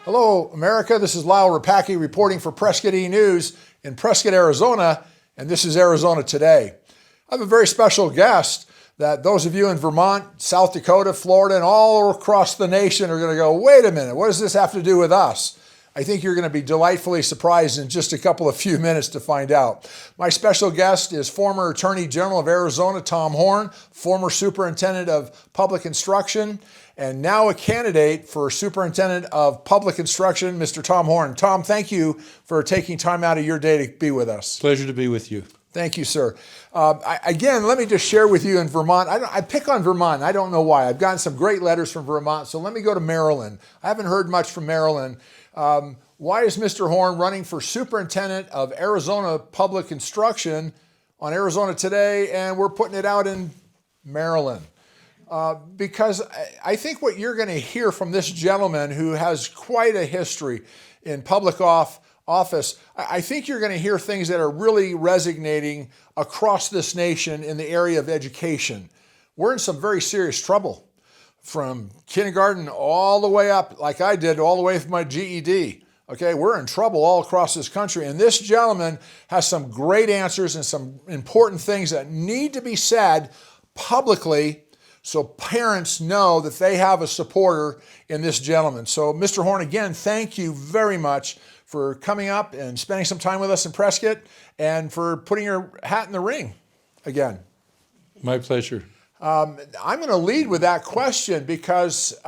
Hello, America. This is Lyle Rapacki reporting for Prescott E-News in Prescott, Arizona, and this is Arizona Today. I have a very special guest that those of you in Vermont, South Dakota, Florida, and all across the nation are going to go, wait a minute, what does this have to do with us? I think you're going to be delightfully surprised in just a few minutes to find out. My special guest is former Attorney General of Arizona, Tom Horne, former Superintendent of Public Instruction, and now a candidate for Superintendent of Public Instruction, Mr. Tom Horne. Tom, thank you for taking time out of your day to be with us. Pleasure to be with you. Thank you, sir. Again, let me just share with you in Vermont. I pick on Vermont. I don't know why. I've gotten some great letters from Vermont, so let me go to Maryland. I haven't heard much from Maryland. Why is Mr. Horne running for Superintendent of Arizona Public Instruction on Arizona Today, and we're putting it out in Maryland? Because I think what you're going to hear from this gentleman who has quite a history in public office, I think you're going to hear things that are really resonating across this nation in the area of education. We're in some very serious trouble, from kindergarten all the way up, like I did, all the way from my GED. Okay, we're in trouble all across this country, and this gentleman has some great answers and some important things that need to be said publicly so parents know that they have a supporter in this gentleman. So, Mr. Horne, again, thank you very much for coming up and spending some time with us in Prescott and for putting your hat in the ring again. My pleasure. I'm going to lead with that question because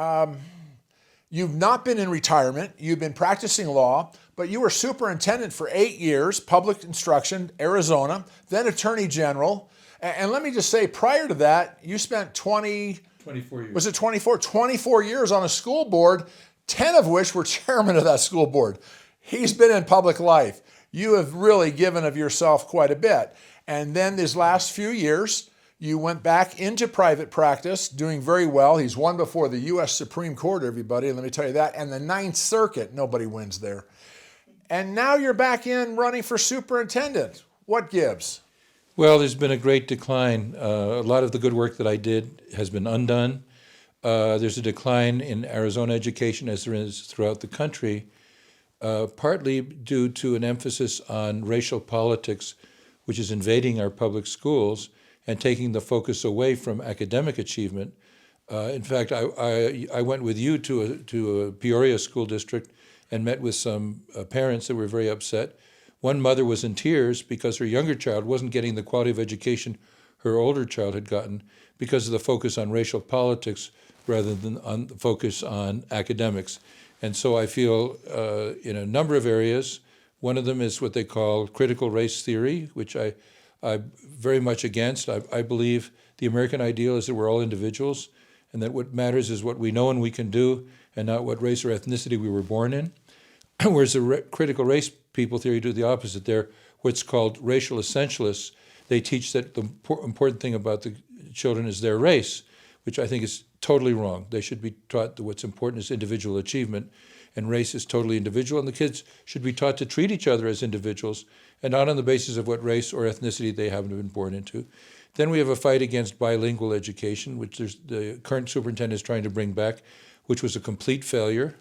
you've not been in retirement. You've been practicing law, but you were superintendent for 8 years, public instruction, Arizona, then attorney general. And let me just say, prior to that, you spent 24 years. Was it 24? 24 years on a school board, 10 of which were chairman of that school board. He's been in public life. You have really given of yourself quite a bit. And then these last few years, you went back into private practice, doing very well. He's won before the U.S. Supreme Court, everybody, let me tell you that. And the Ninth Circuit, nobody wins there. And now you're back in running for superintendent. What gives? Well, there's been a great decline. A lot of the good work that I did has been undone. There's a decline in Arizona education, as there is throughout the country, partly due to an emphasis on racial politics, which is invading our public schools and taking the focus away from academic achievement. In fact, I went with you to a Peoria school district and met with some parents that were very upset. One mother was in tears because her younger child wasn't getting the quality of education her older child had gotten because of the focus on racial politics rather than on the focus on academics. And so I feel in a number of areas, one of them is what they call critical race theory, which I'm very much against. I believe the American ideal is that we're all individuals and that what matters is what we know and we can do and not what race or ethnicity we were born in. Whereas the critical race people theory do the opposite. They're what's called racial essentialists. They teach that the important thing about the children is their race, which I think is totally wrong. They should be taught that what's important is individual achievement, and race is totally individual, and the kids should be taught to treat each other as individuals and not on the basis of what race or ethnicity they haven't been born into. Then we have a fight against bilingual education, which the current superintendent is trying to bring back, which was a complete failure.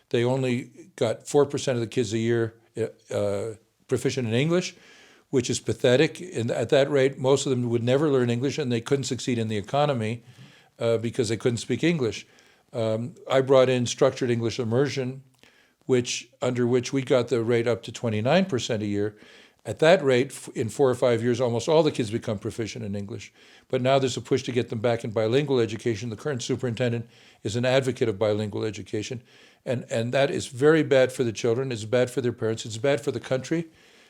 They only got 4% of the kids a year proficient in English, which is pathetic. And at that rate, most of them would never learn English, and they couldn't succeed in the economy because they couldn't speak English. I brought in structured English immersion, under which we got the rate up to 29% a year. At that rate, in 4 or 5 years, almost all the kids become proficient in English. But now there's a push to get them back in bilingual education. The current superintendent is an advocate of bilingual education. And that is very bad for the children. It's bad for their parents. It's bad for the country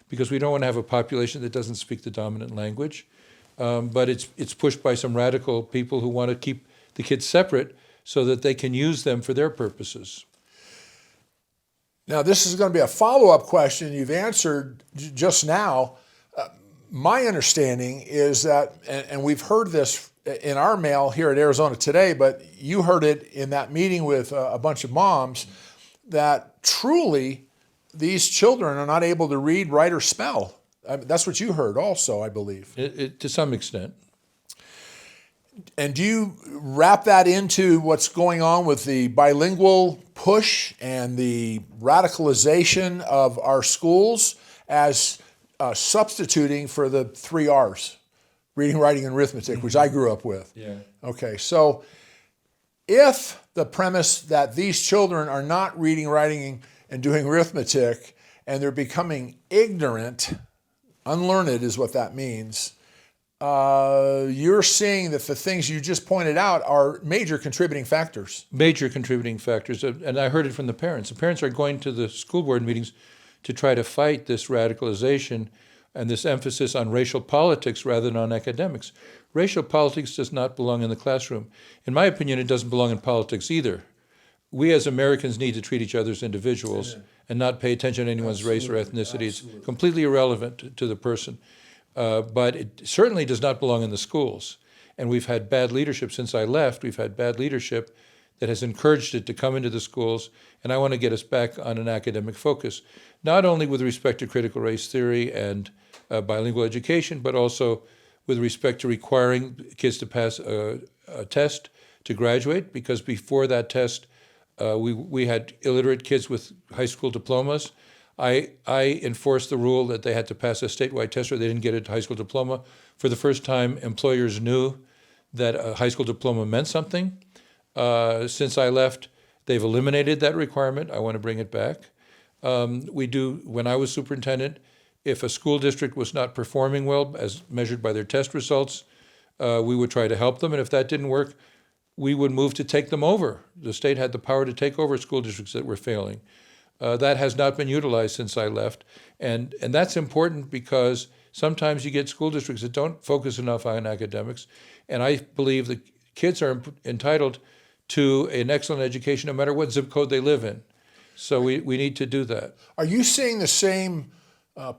because we don't want to have a population that doesn't speak the dominant language. But it's pushed by some radical people who want to keep the kids separate so that they can use them for their purposes. Now, this is going to be a follow-up question you've answered just now. My understanding is that, and we've heard this in our mail here at Arizona Today, but you heard it in that meeting with a bunch of moms, that truly these children are not able to read, write, or spell. That's what you heard also, I believe. To some extent. And do you wrap that into what's going on with the bilingual push and the radicalization of our schools as substituting for the 3 R's, reading, writing, and arithmetic, which I grew up with? Yeah. Okay, so if the premise that these children are not reading, writing, and doing arithmetic, and they're becoming ignorant, unlearned is what that means, you're seeing that the things you just pointed out are major contributing factors. Major contributing factors, and I heard it from the parents. The parents are going to the school board meetings to try to fight this radicalization and this emphasis on racial politics rather than on academics. Racial politics does not belong in the classroom. In my opinion, it doesn't belong in politics either. We as Americans need to treat each other as individuals and not pay attention to anyone's race or ethnicity. It's completely irrelevant to the person. But it certainly does not belong in the schools. And we've had bad leadership since I left. We've had bad leadership that has encouraged it to come into the schools. And I want to get us back on an academic focus, not only with respect to critical race theory and bilingual education, but also with respect to requiring kids to pass a test to graduate, because before that test, we had illiterate kids with high school diplomas. I enforced the rule that they had to pass a statewide test or they didn't get a high school diploma. For the first time, employers knew that a high school diploma meant something. Since I left, they've eliminated that requirement. I want to bring it back. When I was superintendent, if a school district was not performing well as measured by their test results, we would try to help them. And if that didn't work, we would move to take them over. The state had the power to take over school districts that were failing. That has not been utilized since I left. And that's important because sometimes you get school districts that don't focus enough on academics. And I believe that kids are entitled to an excellent education no matter what zip code they live in. So we need to do that. Are you seeing the same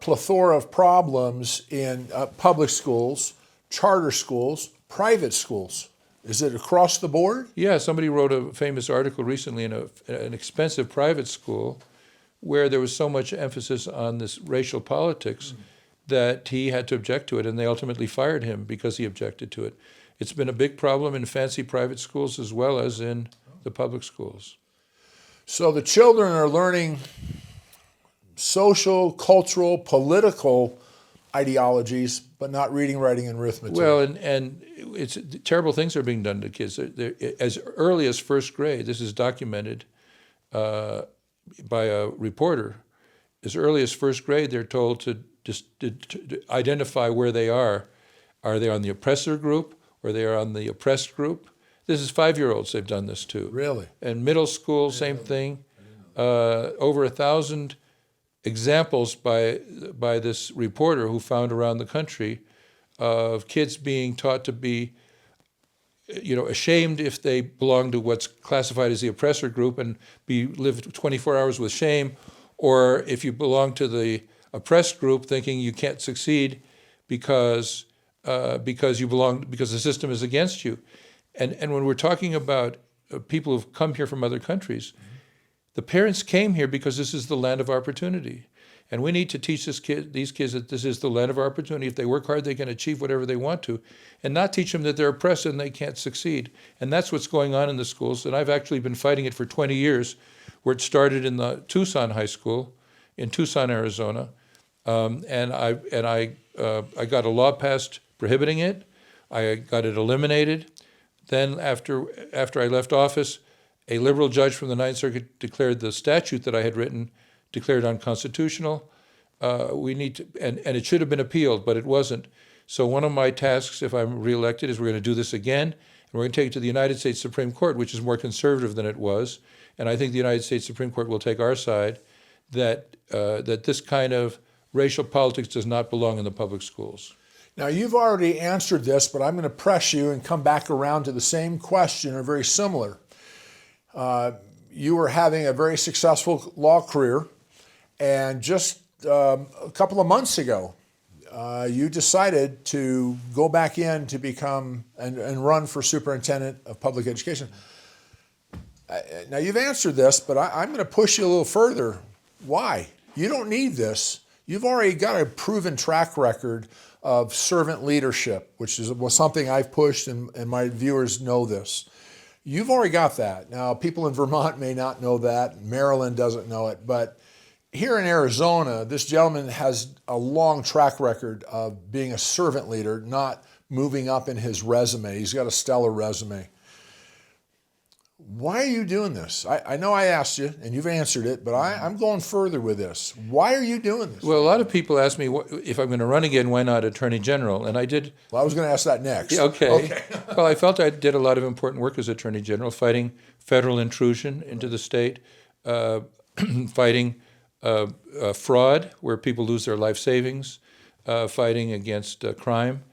plethora of problems in public schools, charter schools, private schools? Is it across the board? Yeah, somebody wrote a famous article recently in an expensive private school where there was so much emphasis on this racial politics that he had to object to it, and they ultimately fired him because he objected to it. It's been a big problem in fancy private schools as well as in the public schools. So the children are learning social, cultural, political ideologies, but not reading, writing, and arithmetic. Well, and it's terrible things are being done to kids. They're, as early as first grade, this is documented by a reporter. As early as first grade, they're told to identify where they are. Are they on the oppressor group or they are on the oppressed group? This is 5-year-olds they've done this to. Really? And middle school, same thing. Over 1,000 examples by this reporter who found around the country of kids being taught to be, ashamed if they belong to what's classified as the oppressor group and live 24 hours with shame, or if you belong to the oppressed group, thinking you can't succeed because the system is against you. And when we're talking about people who've come here from other countries, the parents came here because this is the land of opportunity. And we need to teach these kids that this is the land of opportunity. If they work hard, they can achieve whatever they want to, and not teach them that they're oppressed and they can't succeed. And that's what's going on in the schools. And I've actually been fighting it for 20 years, where it started in the Tucson High School in Tucson, Arizona. And I got a law passed prohibiting it. I got it eliminated. Then after I left office, a liberal judge from the Ninth Circuit declared the statute that I had written declared unconstitutional. We need to, and it should have been appealed, but it wasn't. So one of my tasks, if I'm reelected, is we're going to do this again, and we're going to take it to the United States Supreme Court, which is more conservative than it was. And I think the United States Supreme Court will take our side that this kind of racial politics does not belong in the public schools. Now, you've already answered this, but I'm going to press you and come back around to the same question, or very similar. You were having a very successful law career, and just a couple of months ago, you decided to go back in to become and run for superintendent of public education. Now, you've answered this, but I'm going to push you a little further. Why? You don't need this. You've already got a proven track record of servant leadership, which was something I've pushed, and my viewers know this. You've already got that. Now, people in Vermont may not know that. Maryland doesn't know it. But here in Arizona, this gentleman has a long track record of being a servant leader, not moving up in his resume. He's got a stellar resume. Why are you doing this? I know I asked you, and you've answered it, but I'm going further with this. Why are you doing this? Well, a lot of people ask me if I'm going to run again, why not Attorney General? And I did. Well, I was going to ask that next. Yeah, okay. Well, I felt I did a lot of important work as Attorney General, fighting federal intrusion into the state, fighting fraud where people lose their life savings, fighting against crime.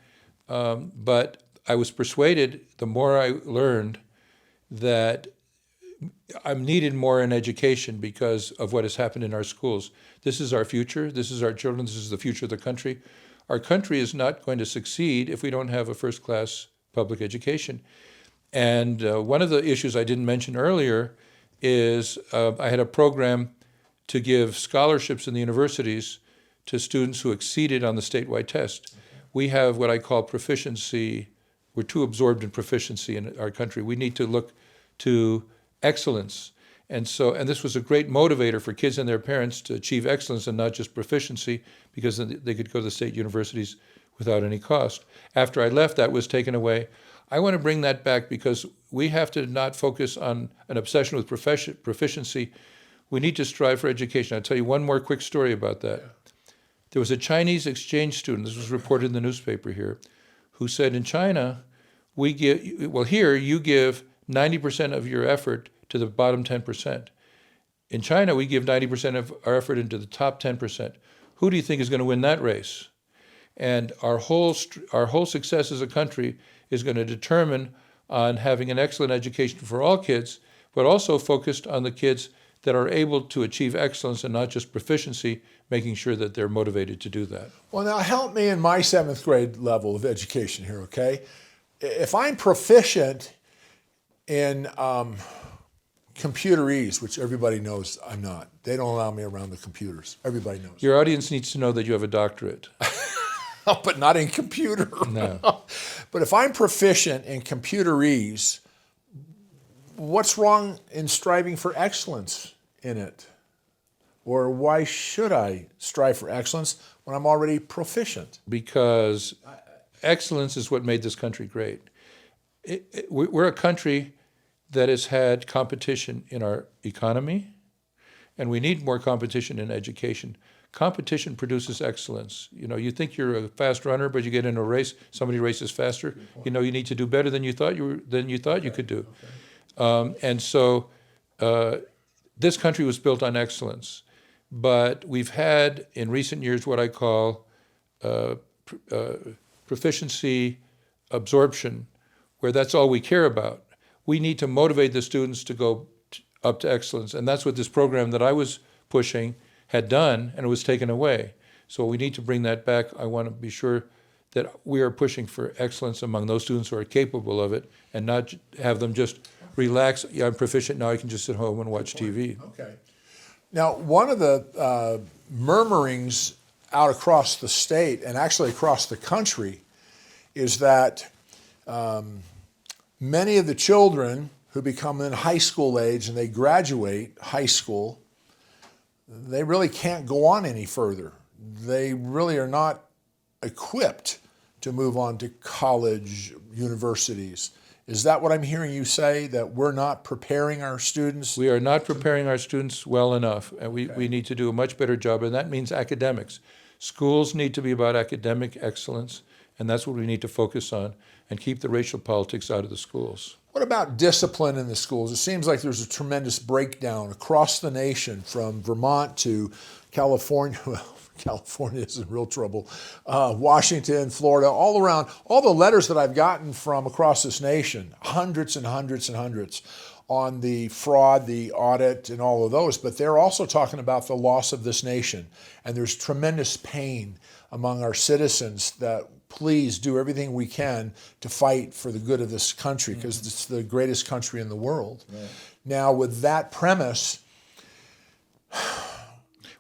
But I was persuaded, the more I learned, that I'm needed more in education because of what has happened in our schools. This is our future. This is our children. This is the future of the country. Our country is not going to succeed if we don't have a first-class public education. And one of the issues I didn't mention earlier is I had a program to give scholarships in the universities to students who exceeded on the statewide test. We have what I call proficiency. We're too absorbed in proficiency in our country. We need to look to excellence. And this was a great motivator for kids and their parents to achieve excellence and not just proficiency, because then they could go to the state universities without any cost. After I left, that was taken away. I want to bring that back because we have to not focus on an obsession with proficiency. We need to strive for education. I'll tell you one more quick story about that. There was a Chinese exchange student, this was reported in the newspaper here, who said in China, here you give 90% of your effort to the bottom 10%. In China, we give 90% of our effort into the top 10%. Who do you think is going to win that race? And our whole success as a country is going to determine on having an excellent education for all kids, but also focused on the kids that are able to achieve excellence and not just proficiency, making sure that they're motivated to do that. Well, now help me in my 7th grade level of education here, okay? If I'm proficient in computerese, which everybody knows I'm not. They don't allow me around the computers. Everybody knows. Your audience needs to know that you have a doctorate. But not in computer. No. But if I'm proficient in computerese, what's wrong in striving for excellence in it? Or why should I strive for excellence when I'm already proficient? Because excellence is what made this country great. We're a country that has had competition in our economy, and we need more competition in education. Competition produces excellence. You know, you think you're a fast runner, but you get in a race, somebody races faster. You know, you need to do better than you thought you could do. This country was built on excellence, but we've had in recent years what I call proficiency absorption, where that's all we care about. We need to motivate the students to go up to excellence, and that's what this program that I was pushing had done, and it was taken away. So we need to bring that back. I want to be sure that we are pushing for excellence among those students who are capable of it, and not have them just relax. Yeah, I'm proficient now, I can just sit home and watch TV. Okay. Now, one of the murmurings out across the state, and actually across the country, is that many of the children who become in high school age and they graduate high school, they really can't go on any further. They really are not equipped to move on to college, universities. Is that what I'm hearing you say, that we're not preparing our students? We are not preparing our students well enough, and we need to do a much better job, and that means academics. Schools need to be about academic excellence, and that's what we need to focus on, and keep the racial politics out of the schools. What about discipline in the schools? It seems like there's a tremendous breakdown across the nation, from Vermont to California. Well, California is in real trouble. Washington, Florida, all around. All the letters that I've gotten from across this nation, hundreds and hundreds and hundreds, on the fraud, the audit, and all of those. But they're also talking about the loss of this nation. And there's tremendous pain among our citizens that please do everything we can to fight for the good of this country, because it's the greatest country in the world. Right. Now, with that premise,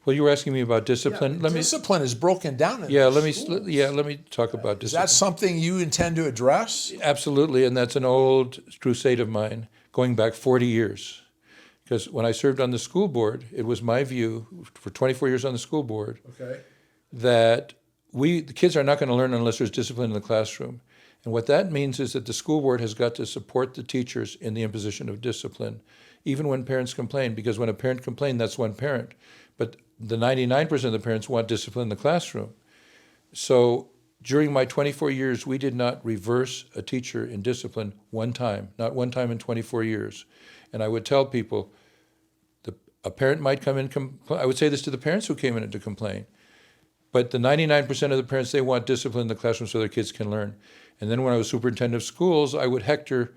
Well, you were asking me about discipline. Discipline is broken down in Let me talk about Is discipline. that something you intend to address? Absolutely, and that's an old crusade of mine, going back 40 years. Because when I served on the school board, it was my view, for 24 years on the school board, Okay. that the kids are not going to learn unless there's discipline in the classroom. And what that means is that the school board has got to support the teachers in the imposition of discipline, even when parents complain, because when a parent complains, that's one parent. But the 99% of the parents want discipline in the classroom. So during my 24 years, we did not reverse a teacher in discipline one time, not one time in 24 years. And I would tell people, a parent might come in, I would say this to the parents who came in to complain, but the 99% of the parents, they want discipline in the classroom so their kids can learn. And then when I was superintendent of schools, I would hector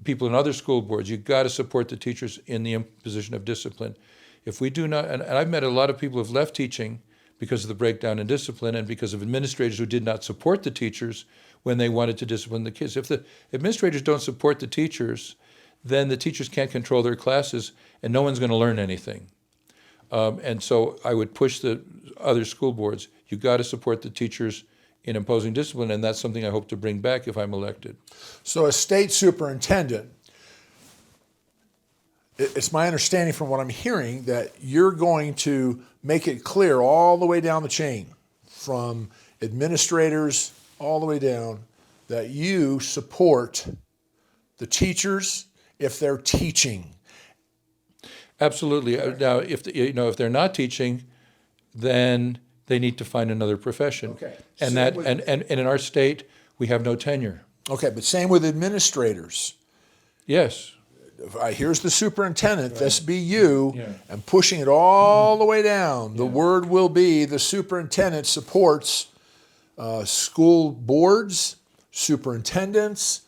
people in other school boards, you got to support the teachers in the imposition of discipline. If we do not, and I've met a lot of people who have left teaching because of the breakdown in discipline and because of administrators who did not support the teachers when they wanted to discipline the kids. If the administrators don't support the teachers, then the teachers can't control their classes and no one's going to learn anything. And so I would push the other school boards, you got to support the teachers in imposing discipline, and that's something I hope to bring back if I'm elected. So as state superintendent, it's my understanding from what I'm hearing that you're going to make it clear all the way down the chain, from administrators all the way down, that you support the teachers if they're teaching. Absolutely. Now, if they're not teaching, then they need to find another profession. Okay. And and in our state, we have no tenure. Okay, but same with administrators. Yes. Here's the superintendent, this be you, Yeah. and pushing it all the way down. The word will be the superintendent supports school boards, superintendents,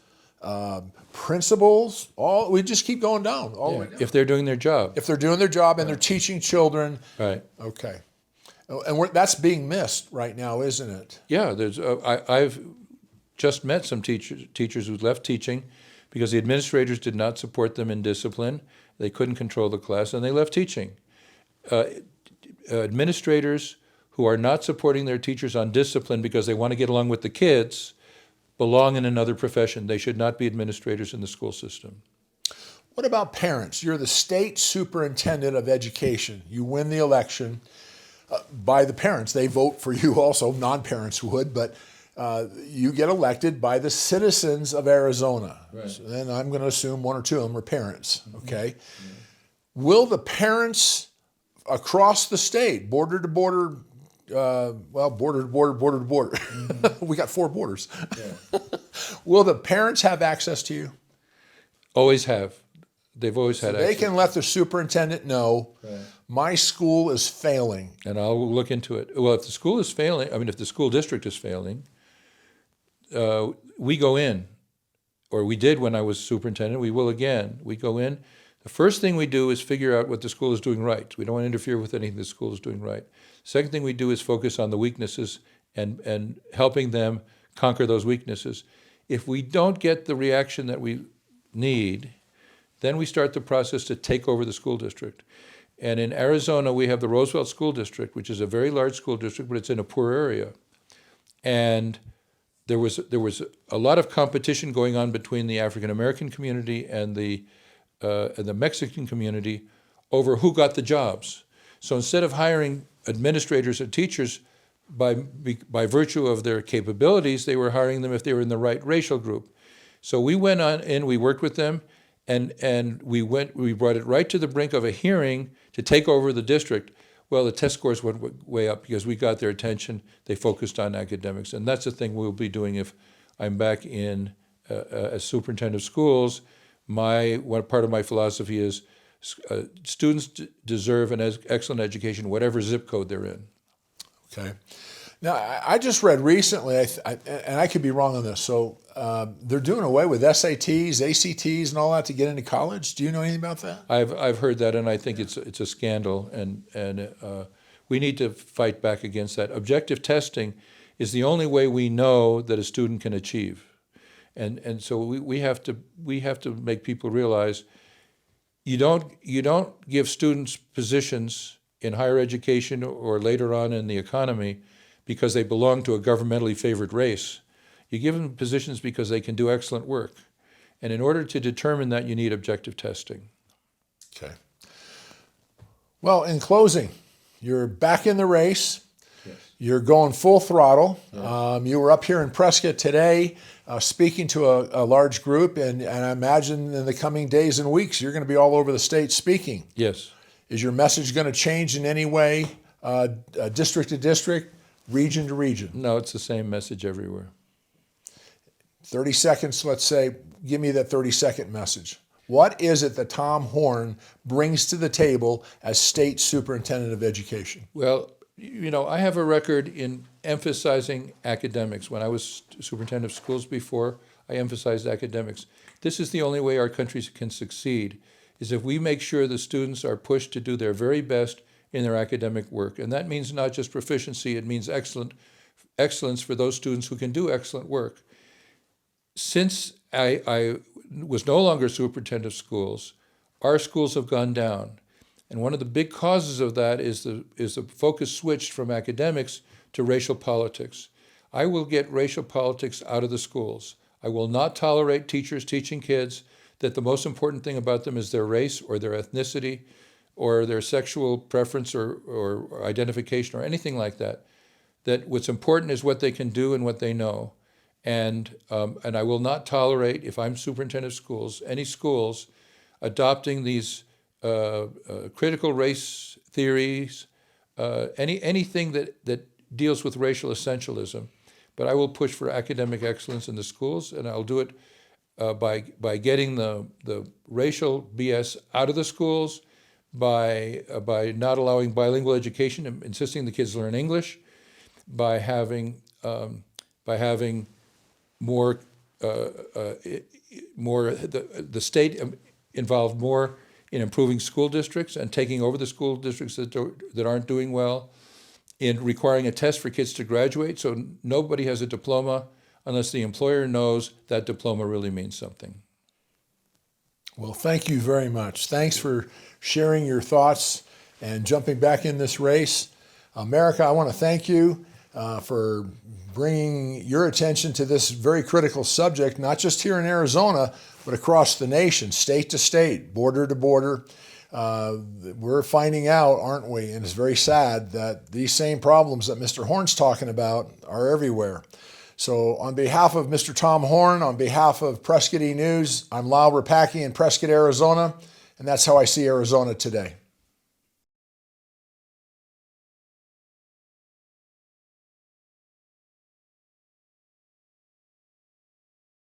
principals. We just keep going down all the way down. If they're doing their job. If they're doing their job and they're teaching children. Right. Okay. And that's being missed right now, isn't it? Yeah. I've just met some teachers who left teaching because the administrators did not support them in discipline. They couldn't control the class, and they left teaching. Administrators who are not supporting their teachers on discipline because they want to get along with the kids belong in another profession. They should not be administrators in the school system. What about parents? You're the state superintendent of education. You win the election by the parents. They vote for you also, non-parents would, but you get elected by the citizens of Arizona. Right. So then I'm going to assume one or two of them are parents, okay? Mm-hmm. Will the parents across the state, border to border, border to border, border to border, mm-hmm. We got 4 borders. Yeah. Will the parents have access to you? Always have. They've always had access. They can let the superintendent know, right, my school is failing. And I'll look into it. Well, if the school is failing, if the school district is failing, we go in, or we did when I was superintendent, we will again. We go in. The first thing we do is figure out what the school is doing right. We don't want to interfere with anything the school is doing right. Second thing we do is focus on the weaknesses and helping them conquer those weaknesses. If we don't get the reaction that we need, then we start the process to take over the school district. And in Arizona, we have the Roosevelt School District, which is a very large school district, but it's in a poor area. And there was a lot of competition going on between the African American community and the Mexican community over who got the jobs. So instead of hiring administrators and teachers by virtue of their capabilities, they were hiring them if they were in the right racial group. So we went on in, we worked with them, and we brought it right to the brink of a hearing to take over the district. Well, the test scores went way up because we got their attention. They focused on academics, and that's the thing we'll be doing if I'm back in as superintendent of schools. One part of my philosophy is students deserve an excellent education, whatever zip code they're in. Okay. Now, I just read recently, and I could be wrong on this, so they're doing away with SATs, ACTs, and all that to get into college. Do you know anything about that? I've heard that, and I think it's a scandal, and we need to fight back against that. Objective testing is the only way we know that a student can achieve, and so we have to make people realize you don't give students positions in higher education or later on in the economy because they belong to a governmentally favored race. You give them positions because they can do excellent work. And in order to determine that, you need objective testing. Okay. Well, in closing, you're back in the race. Yes. You're going full throttle. You were up here in Prescott today speaking to a large group, and I imagine in the coming days and weeks, you're going to be all over the state speaking. Yes. Is your message going to change in any way, district to district, region to region? No, it's the same message everywhere. 30 seconds, let's say, give me that 30-second message. What is it that Tom Horne brings to the table as state superintendent of education? Well, you know, I have a record in emphasizing academics. When I was superintendent of schools before, I emphasized academics. This is the only way our country can succeed, is if we make sure the students are pushed to do their very best in their academic work. And that means not just proficiency, it means excellence for those students who can do excellent work. Since I was no longer superintendent of schools, our schools have gone down. And one of the big causes of that is the focus switched from academics to racial politics. I will get racial politics out of the schools. I will not tolerate teachers teaching kids that the most important thing about them is their race or their ethnicity or their sexual preference or identification or anything like that. That what's important is what they can do and what they know. And I will not tolerate, if I'm superintendent of schools, any schools adopting these critical race theories, anything that deals with racial essentialism. But I will push for academic excellence in the schools, and I'll do it by getting the racial BS out of the schools, by not allowing bilingual education, insisting the kids learn English, by having more the state involved more in improving school districts and taking over the school districts that aren't doing well, in requiring a test for kids to graduate so nobody has a diploma unless the employer knows that diploma really means something. Well, thank you very much. Thanks for sharing your thoughts and jumping back in this race. America, I want to thank you for bringing your attention to this very critical subject, not just here in Arizona, but across the nation, state to state, border to border. We're finding out, aren't we, and it's very sad, that these same problems that Mr. Horne's talking about are everywhere. So on behalf of Mr. Tom Horne, on behalf of Prescott E! News, I'm Lyle Rapacki in Prescott, Arizona, and that's how I see Arizona today.